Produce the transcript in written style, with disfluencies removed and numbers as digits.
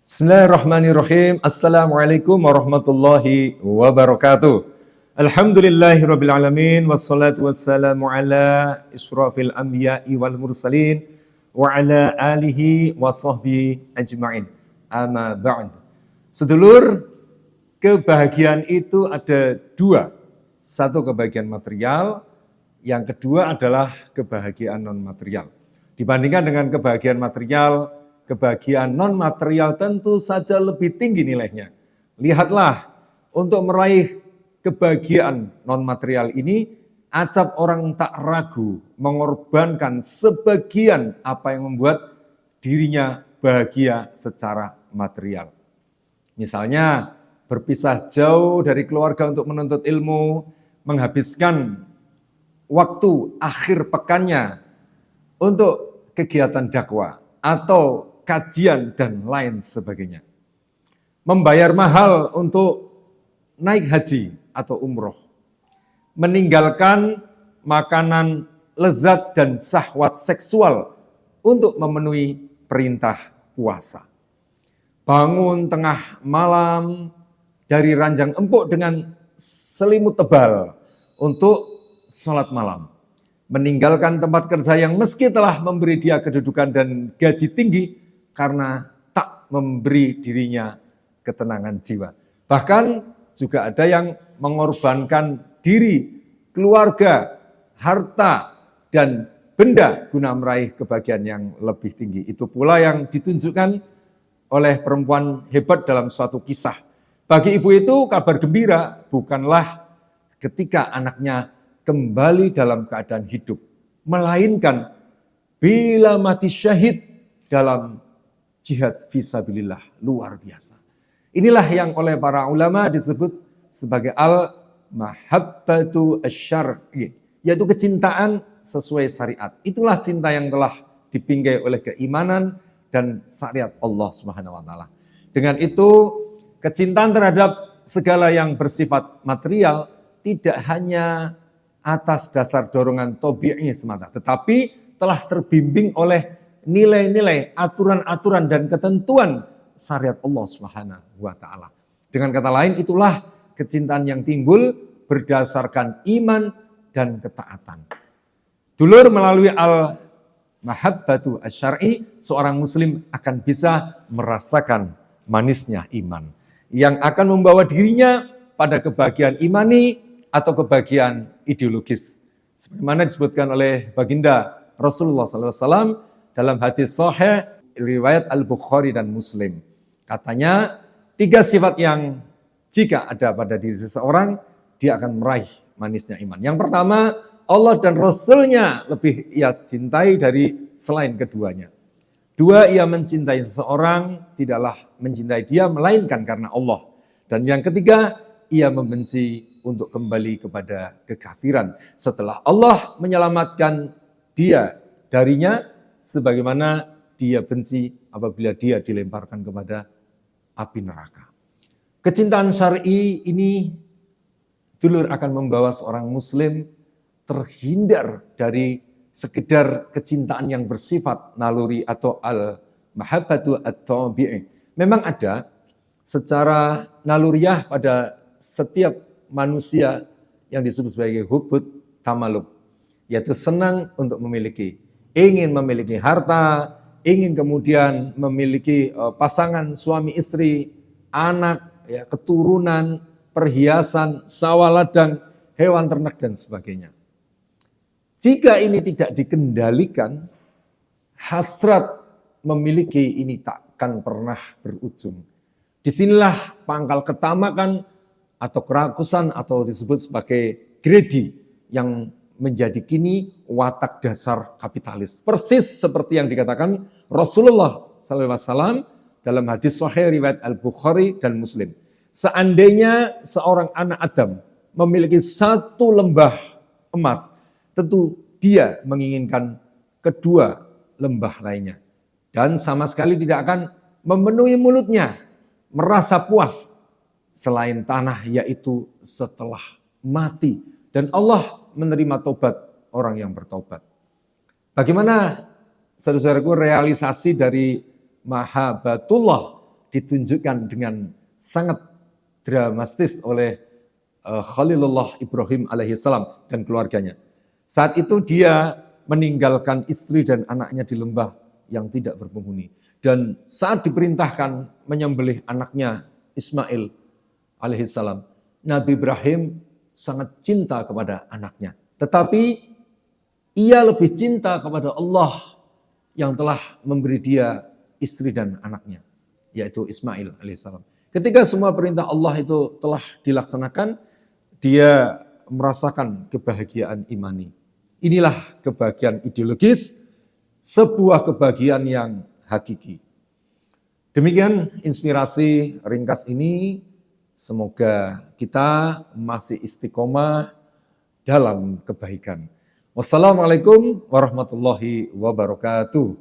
Bismillahirrahmanirrahim. Assalamualaikum warahmatullahi wabarakatuh. Alhamdulillahirabbil alamin wassalatu wassalamu ala isyrafil anbiya'i wal mursalin wa ala alihi wa sahbihi ajma'in. Amma ba'd. Sedulur, kebahagiaan itu ada dua. Satu kebahagiaan material, yang kedua adalah kebahagiaan non material. Dibandingkan dengan kebahagiaan material, kebahagiaan non-material tentu saja lebih tinggi nilainya. Lihatlah, untuk meraih kebahagiaan non-material ini, acap orang tak ragu mengorbankan sebagian apa yang membuat dirinya bahagia secara material. Misalnya, berpisah jauh dari keluarga untuk menuntut ilmu, menghabiskan waktu akhir pekannya untuk kegiatan dakwah atau kajian dan lain sebagainya. Membayar mahal untuk naik haji atau umroh. Meninggalkan makanan lezat dan syahwat seksual untuk memenuhi perintah puasa. Bangun tengah malam dari ranjang empuk dengan selimut tebal untuk sholat malam. Meninggalkan tempat kerja yang meski telah memberi dia kedudukan dan gaji tinggi, karena tak memberi dirinya ketenangan jiwa. Bahkan juga ada yang mengorbankan diri, keluarga, harta, dan benda guna meraih kebahagiaan yang lebih tinggi. Itu pula yang ditunjukkan oleh perempuan hebat dalam suatu kisah. Bagi ibu itu kabar gembira bukanlah ketika anaknya kembali dalam keadaan hidup, melainkan bila mati syahid dalam jihad fisabilillah. Luar biasa. Inilah yang oleh para ulama disebut sebagai al-mahabbatu asy-syar'i, yaitu kecintaan sesuai syariat. Itulah cinta yang telah dibingkai oleh keimanan dan syariat Allah Subhanahu wa taala. Dengan itu, kecintaan terhadap segala yang bersifat material tidak hanya atas dasar dorongan tabi'i semata, tetapi telah terbimbing oleh nilai-nilai, aturan-aturan dan ketentuan syariat Allah Subhanahu wa taala. Dengan kata lain, itulah kecintaan yang timbul berdasarkan iman dan ketaatan. Dulur, melalui al-mahabbatu asy-syar'i, seorang muslim akan bisa merasakan manisnya iman yang akan membawa dirinya pada kebahagiaan imani atau kebahagiaan ideologis. Sebagaimana disebutkan oleh baginda Rasulullah SAW dalam hadis sahih riwayat Al-Bukhari dan Muslim. Katanya, 3 sifat yang jika ada pada diri seseorang, dia akan meraih manisnya iman. Yang pertama, Allah dan Rasul-Nya lebih ia cintai dari selain keduanya. 2, ia mencintai seseorang, tidaklah mencintai dia, melainkan karena Allah. Dan yang ketiga, ia membenci untuk kembali kepada kekafiran setelah Allah menyelamatkan dia darinya, sebagaimana dia benci apabila dia dilemparkan kepada api neraka. Kecintaan syar'i ini, dulur, akan membawa seorang muslim terhindar dari sekedar kecintaan yang bersifat naluri atau al-mahabbatu at-tabi'i. Memang ada secara naluriah pada setiap manusia yang disebut sebagai hubut tamaluk, yaitu senang untuk memiliki, ingin memiliki harta, ingin kemudian memiliki pasangan suami istri, anak, ya, keturunan, perhiasan, sawah ladang, hewan ternak dan sebagainya. Jika ini tidak dikendalikan, hasrat memiliki ini takkan pernah berujung. Disinilah pangkal ketamakan atau kerakusan atau disebut sebagai greedy yang menjadi kini watak dasar kapitalis. Persis seperti yang dikatakan Rasulullah SAW dalam hadis sahih riwayat Al-Bukhari dan Muslim. Seandainya seorang anak Adam memiliki 1 lembah emas, tentu dia menginginkan kedua lembah lainnya. Dan sama sekali tidak akan memenuhi mulutnya, merasa puas selain tanah, yaitu setelah mati. Dan Allah menerima tobat orang yang bertobat. Bagaimana, saudara-saudaraku, realisasi dari mahabbatullah ditunjukkan dengan sangat dramatis oleh Khalilullah Ibrahim alaihissalam dan keluarganya. Saat itu dia meninggalkan istri dan anaknya di lembah yang tidak berpenghuni. Dan saat diperintahkan menyembelih anaknya Ismail alaihissalam, Nabi Ibrahim sangat cinta kepada anaknya. Tetapi ia lebih cinta kepada Allah yang telah memberi dia istri dan anaknya, yaitu Ismail alaihissalam. Ketika semua perintah Allah itu telah dilaksanakan, dia merasakan kebahagiaan imani. Inilah kebahagiaan ideologis, sebuah kebahagiaan yang hakiki. Demikian inspirasi ringkas ini. Semoga kita masih istiqomah dalam kebaikan. Wassalamualaikum warahmatullahi wabarakatuh.